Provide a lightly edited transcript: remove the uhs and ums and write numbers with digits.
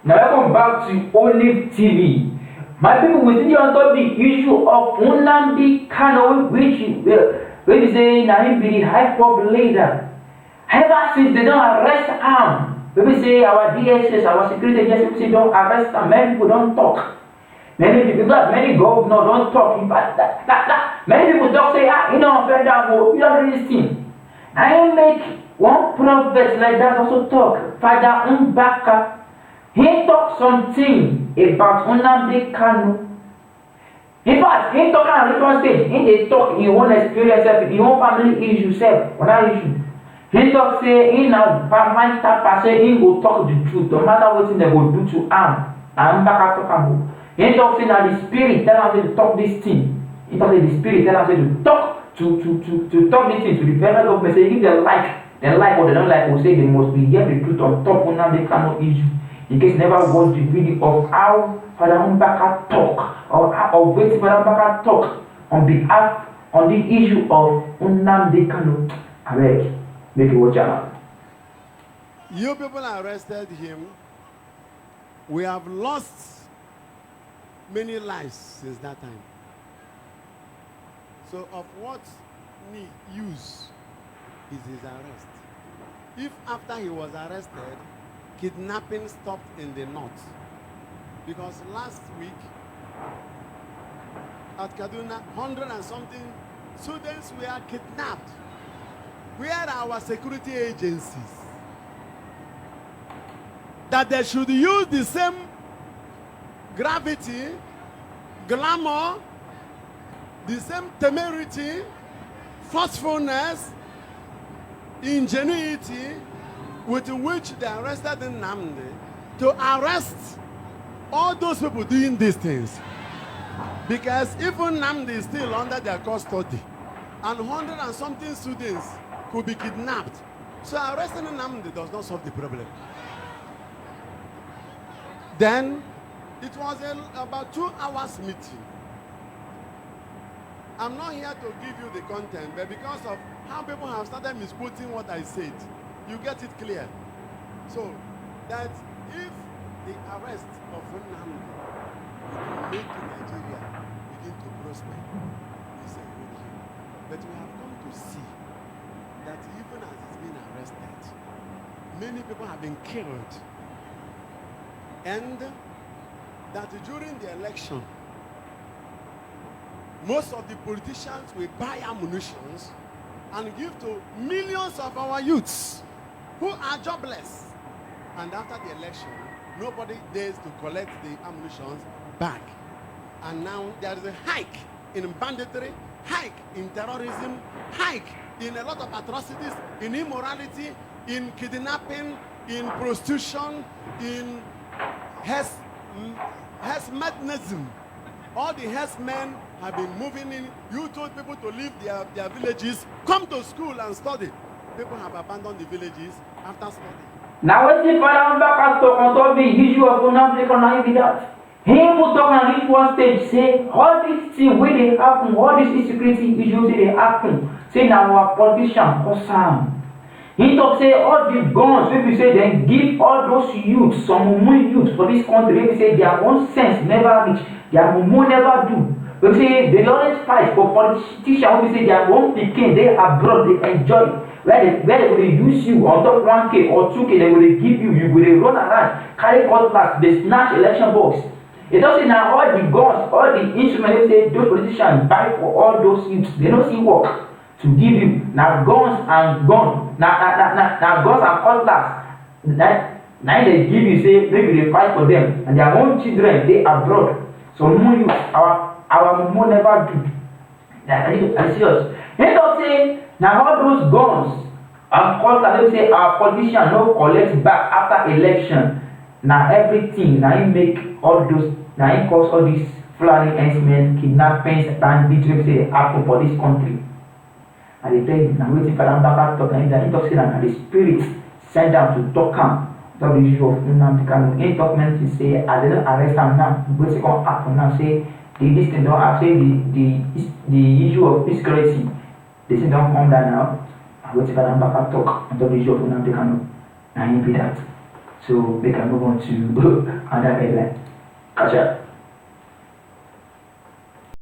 Now welcome back to Olive TV. My people, we still on top the issue of Nnamdi Kanu, which say now he be the high top leader. Ever since they don't arrest him, people say our DSS, our security agency say don't arrest him. Many people don't talk. Many people, many governors don't talk. In fact, many people don't say, you know, offend that, you don't really listen. I make one prophet like that also talk. Father Mbaka. He talk something about Nnamdi Kanu. In fact, he talk on a different stage. He dey talk in one experience, in one family issue, on that issue. He talk say he na permanent type say he go talk the truth, no matter what they go do to am. And Mbaka talk am. He talk say na the spirit tell am say to talk this thing. He talk say the spirit tell am say to talk to talk this thing to the federal government. Say if they like or they don't like, will say they must be get the truth on top Nnamdi Kanu issue. In case you never watched the video of how Father Mbaka talk or of what Father Mbaka talk on behalf on the issue of Nnamdi Kanu, I beg, make you watch out. You people arrested him. We have lost many lives since that time. So of what use is his arrest? If after he was arrested, kidnapping stopped in the north, because last week at Kaduna, 100 and something students were kidnapped. Where are our security agencies? That they should use the same gravity, glamour, the same temerity, forcefulness, ingenuity with which they arrested Nnamdi to arrest all those people doing these things. Because even Nnamdi is still under their custody, and 100 and something students could be kidnapped. So arresting Nnamdi does not solve the problem. Then it was about 2 hours meeting. I'm not here to give you the content, but because of how people have started misquoting what I said, you get it clear. So that if the arrest of Nnamdi would make Nigeria begin to prosper, it's a good thing. But we have come to see that even as he's been arrested, many people have been killed. And that during the election, most of the politicians will buy ammunition and give to millions of our youths who are jobless. And after the election, nobody dares to collect the ammunition back. And now there is a hike in banditry, hike in terrorism, hike in a lot of atrocities, in immorality, in kidnapping, in prostitution, in herdsmanism. All the herdsmen have been moving in. You told people to leave their villages, come to school and study. People have abandoned the villages after studying. Now what's the Father Mbaka talk on top the issue of Nnamdi Kanu be that? He will talk on this one stage, say all these things where they happen, all these insecurity issues they happen, say now our politician cause. He talk say all the guns wey be say dem give all those youths, some more youths for this country, wey be say their own sense never reach, their mumu never do. Wey be say they always fight for politicians wey be say their own pikin dey abroad dey enjoy, where they go dey use you on top 1k or 2k, they go dey give you, you go dey run around, carry cutlass, dey snatch election box. E talk say na all the guns, all the instruments wey say those politicians buy for all those youths, they no see work to give you. Now guns and guns and cutlass. Now they give you, say maybe they fight for them, and their own children they abroad. So more you our more never do. I serious. They talk say now all those guns and cutlass, they say our politicians no collect back after election. Now everything now he make all those, now he cause all these flying herdsmen, kidnappings, bandits, say happen for this country. And they tell you, now waiting for them back talk, and he talks that the spirit sent them to talk him. That's the issue of Nnamdi Kanu. In document he say, I didn't arrest him now. What's it going to happen now? Say this thing don't have, say the issue of insecurity. This thing don't come down now. And waiting for them back talk. And that's the issue of Nnamdi Kanu. And he be that. So we can move on to another headline. Catch up.